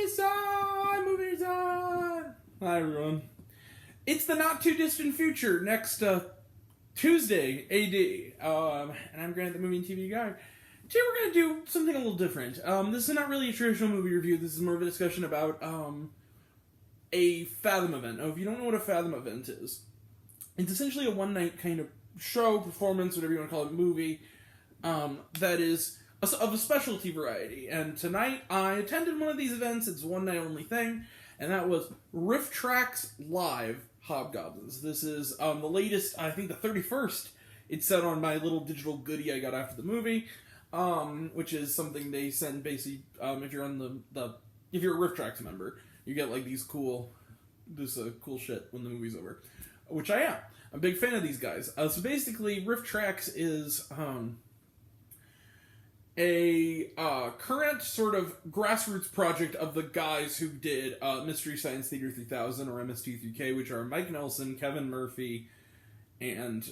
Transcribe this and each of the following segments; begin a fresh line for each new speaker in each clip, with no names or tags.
Movie-san! Hi, everyone. It's the not-too-distant future, next Tuesday, AD, and I'm Grant, the movie and TV guy. Today we're going to do something a little different. This is not really a traditional movie review, this is more of a discussion about a Fathom event. Now, if you don't know what a Fathom event is, it's essentially a one-night kind of show, performance, whatever you want to call it, movie, that is of a specialty variety. And tonight I attended one of these events. It's a one-night only thing, and that was Rifftrax Live Hobgoblins. This is the latest, I think the 31st. It's set on my little digital goodie I got after the movie, which is something they send basically if you're on if you're a Rifftrax member, you get like these cool shit when the movie's over, which I am. I'm a big fan of these guys. So basically, Rifftrax is a current sort of grassroots project of the guys who did Mystery Science Theater 3000 or MST3K, which are Mike Nelson, Kevin Murphy, and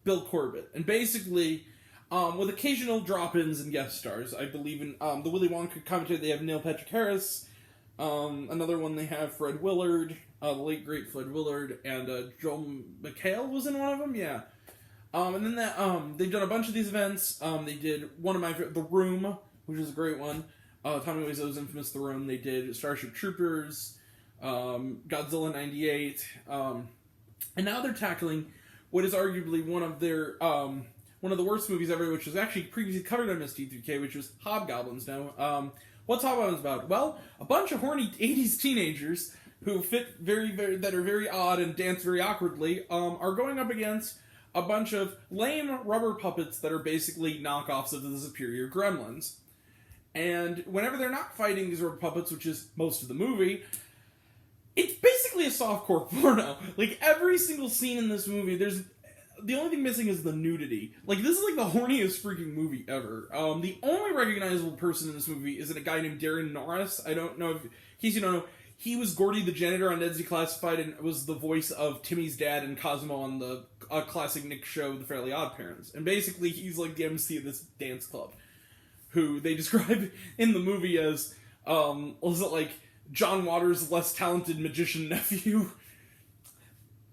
Bill Corbett. And basically, with occasional drop-ins and guest stars, I believe in the Willy Wonka commentary, they have Neil Patrick Harris. Another one they have Fred Willard, the late great Fred Willard, and Joel McHale was in one of them, yeah. And then they've done a bunch of these events. They did one of my favorite, The Room, which is a great one. Tommy Wiseau's infamous The Room. They did Starship Troopers, Godzilla '98, and now they're tackling what is arguably one of their one of the worst movies ever, which was actually previously covered on MST3K, which was Hobgoblins. Now, what's Hobgoblins about? Well, a bunch of horny '80s teenagers who fit that are very odd and dance very awkwardly are going up against a bunch of lame rubber puppets that are basically knockoffs of the superior gremlins. And whenever they're not fighting these rubber puppets, which is most of the movie, it's basically a softcore porno. Like, every single scene in this movie, the only thing missing is the nudity. Like, this is like the horniest freaking movie ever. The only recognizable person in this movie is a guy named Darren Norris. I don't know in case you don't know, he was Gordy the janitor on Dead Sea Classified and was the voice of Timmy's dad and Cosmo on the classic Nick show, The Fairly Odd Parents. And basically, he's like the MC of this dance club, who they describe in the movie as, was it like John Waters' less talented magician nephew?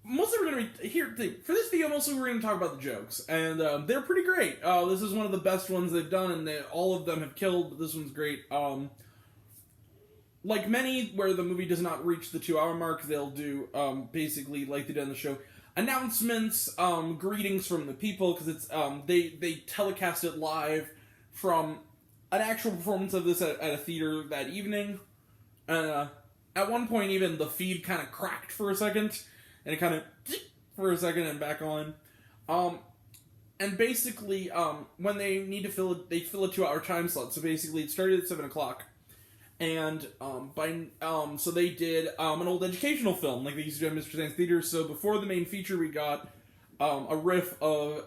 Mostly we're going to be, for this video, mostly we're going to talk about the jokes. And they're pretty great. This is one of the best ones they've done, and all of them have killed, but this one's great. Like many, where the movie does not reach the 2-hour mark, they'll do, basically, like they did on the show, announcements, greetings from the people, because it's, they telecast it live from an actual performance of this at a theater that evening. At one point, even the feed kind of cracked for a second, and it kind of for a second and back on. And basically, when they need to fill it, they fill a 2-hour time slot. So basically, it started at 7 o'clock. And, so they did, an old educational film, like they used to do at Mr. Science Theater. So before the main feature, we got, a riff of,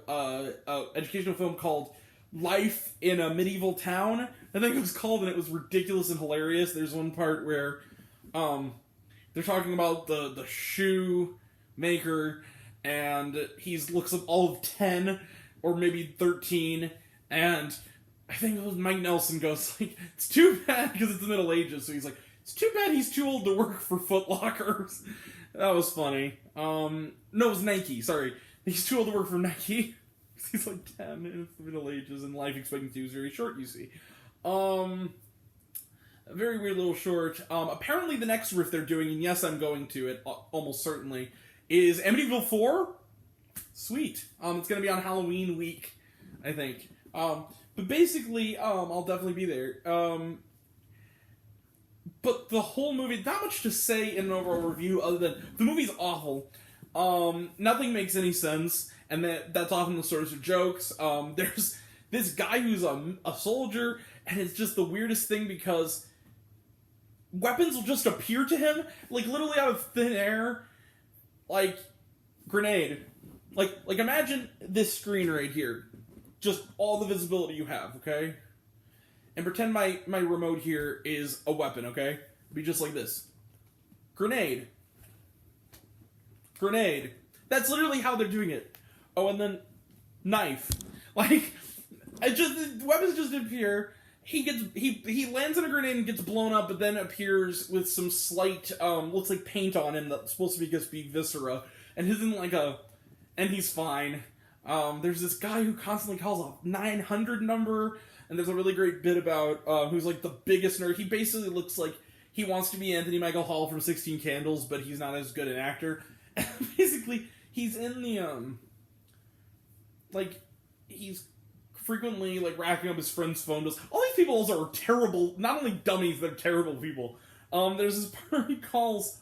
educational film called Life in a Medieval Town, I think it was called, and it was ridiculous and hilarious. There's one part where, they're talking about the shoe maker, and he looks up all of 10, or maybe 13, and I think it was Mike Nelson goes like, it's too bad, because it's the Middle Ages, so he's like, it's too bad he's too old to work for Foot Lockers. That was funny. No, it was Nike, sorry. He's too old to work for Nike. He's like 10, and it's the Middle Ages, and life expectancy was very short, you see. A very weird little short. Apparently the next riff they're doing, and yes, I'm going to it, almost certainly, is Amityville 4? Sweet. It's going to be on Halloween week, I think. But basically, I'll definitely be there. But the whole movie, not much to say in an overall review other than the movie's awful. Nothing makes any sense, and that's often the source of jokes. There's this guy who's a soldier, and it's just the weirdest thing because weapons will just appear to him, like literally out of thin air, like grenade. Like imagine this screen right here. Just all the visibility you have, okay? And pretend my remote here is a weapon, okay? It'd be just like this. Grenade. Grenade. That's literally how they're doing it. Oh, and then knife. Like, the weapons just appear. he lands in a grenade and gets blown up, but then appears with some slight looks like paint on him that's supposed to be viscera, and and he's fine. There's this guy who constantly calls a 900 number, and there's a really great bit about who's like the biggest nerd. He basically looks like he wants to be Anthony Michael Hall from 16 Candles, but he's not as good an actor. And basically, he's in the he's frequently racking up his friend's phone bills. All these people are terrible, not only dummies, they're terrible people. There's this part he calls,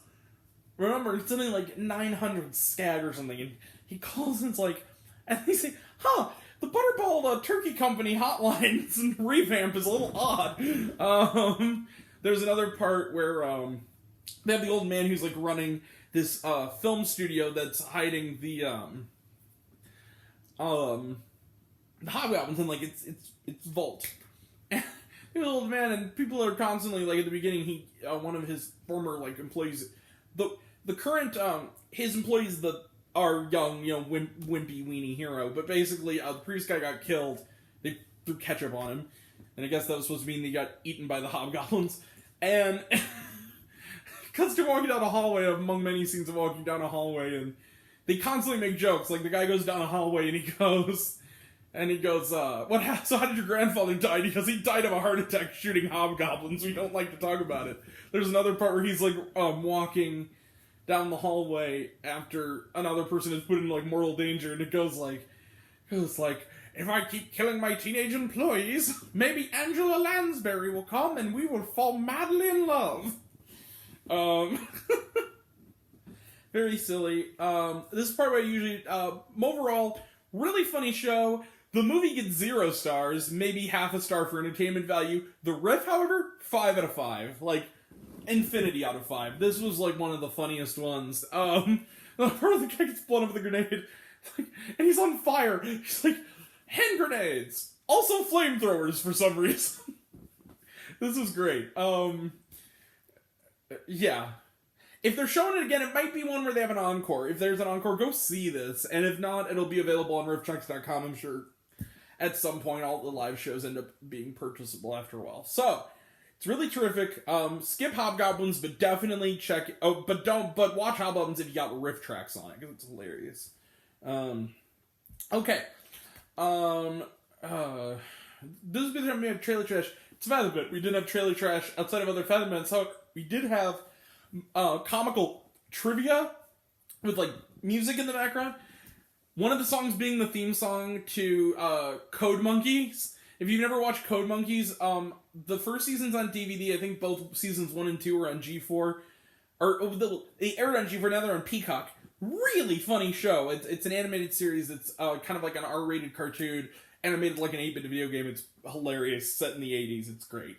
remember, it's something like 900 SCAG or something, and he calls and it's like, and they say, the Butterball Turkey Company hotline and revamp is a little odd. There's another part where they have the old man who's running this film studio that's hiding the Hobgoblins in its vault. And the old man, and people are constantly at the beginning. One of his former employees, the current his employees are young, wimpy weenie hero, but basically the priest guy got killed. They threw ketchup on him, and I guess that was supposed to mean he got eaten by the Hobgoblins. And cuts to walking down a hallway among many scenes of walking down a hallway, and they constantly make jokes. The guy goes down a hallway and he goes, what happened? So how did your grandfather die? Because he died of a heart attack shooting hobgoblins. We don't like to talk about it. There's another part where he's walking down the hallway after another person is put in mortal danger, and it goes like, if I keep killing my teenage employees, maybe Angela Lansbury will come and we will fall madly in love. Very silly. This is part where I usually, overall, really funny show. The movie gets 0 stars, maybe half a star for entertainment value. The riff, however, 5 out of 5. Infinity out of 5. This was one of the funniest ones. The part where the guy gets blown up with a grenade, and he's on fire. He's hand grenades! Also flamethrowers for some reason. This was great. Yeah. If they're showing it again, it might be one where they have an encore. If there's an encore, go see this. And if not, it'll be available on Rifftrax.com, I'm sure. At some point, all the live shows end up being purchasable after a while. So, it's really terrific. Skip Hobgoblins, but definitely check it. Oh, but watch Hobgoblins if you got Rifftrax on it, because it's hilarious. Okay. This has been the time we have trailer trash. It's about a bit. We didn't have trailer trash outside of other Fathom events. So we did have comical trivia with music in the background. One of the songs being the theme song to Code Monkeys. If you've never watched Code Monkeys, the first season's on DVD. I think both seasons 1 and 2 were on G4. They aired on G4, now they're on Peacock. Really funny show. It's an animated series. It's kind of an R-rated cartoon, animated like an 8-bit video game. It's hilarious. Set in the 80s. It's great.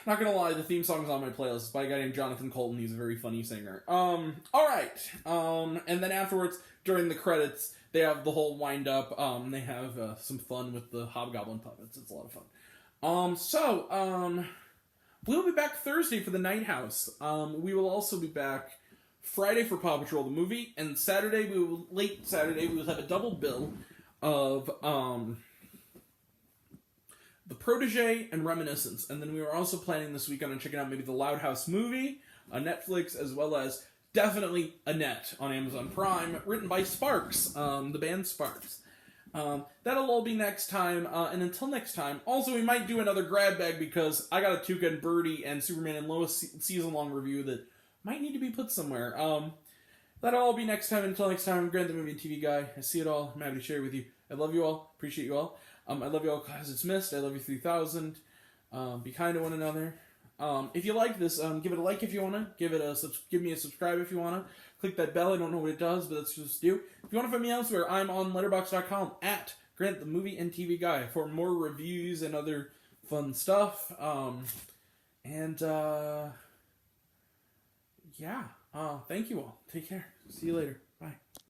Not gonna lie, the theme song's on my playlist. It's by a guy named Jonathan Colton. He's a very funny singer. Alright. And then afterwards, during the credits, they have the whole wind-up. They have some fun with the Hobgoblin puppets. It's a lot of fun. We'll be back Thursday for the Night House. We will also be back Friday for Paw Patrol the movie, and late Saturday, we will have a double bill of The Protege and Reminiscence. And then we were also planning this weekend on checking out maybe the Loud House movie on Netflix, as well as definitely Annette on Amazon Prime, written by Sparks, the band Sparks. That'll all be next time, and until next time, also we might do another grab bag because I got a Tuca and Birdie and Superman and Lois season-long review that might need to be put somewhere. That'll all be next time. Until next time, I'm Grant the Movie and TV Guy. I see it all. I'm happy to share it with you. I love you all. Appreciate you all. I love you all because it's missed. I love you 3000. Be kind to one another. If you like this, give it a like if you want to. Give me a subscribe if you want to. Click that bell. I don't know what it does, but that's just you. If you want to find me elsewhere, I'm on Letterboxd.com at Grant the Movie and TV Guy for more reviews and other fun stuff. Yeah. Thank you all. Take care. See you later. Bye.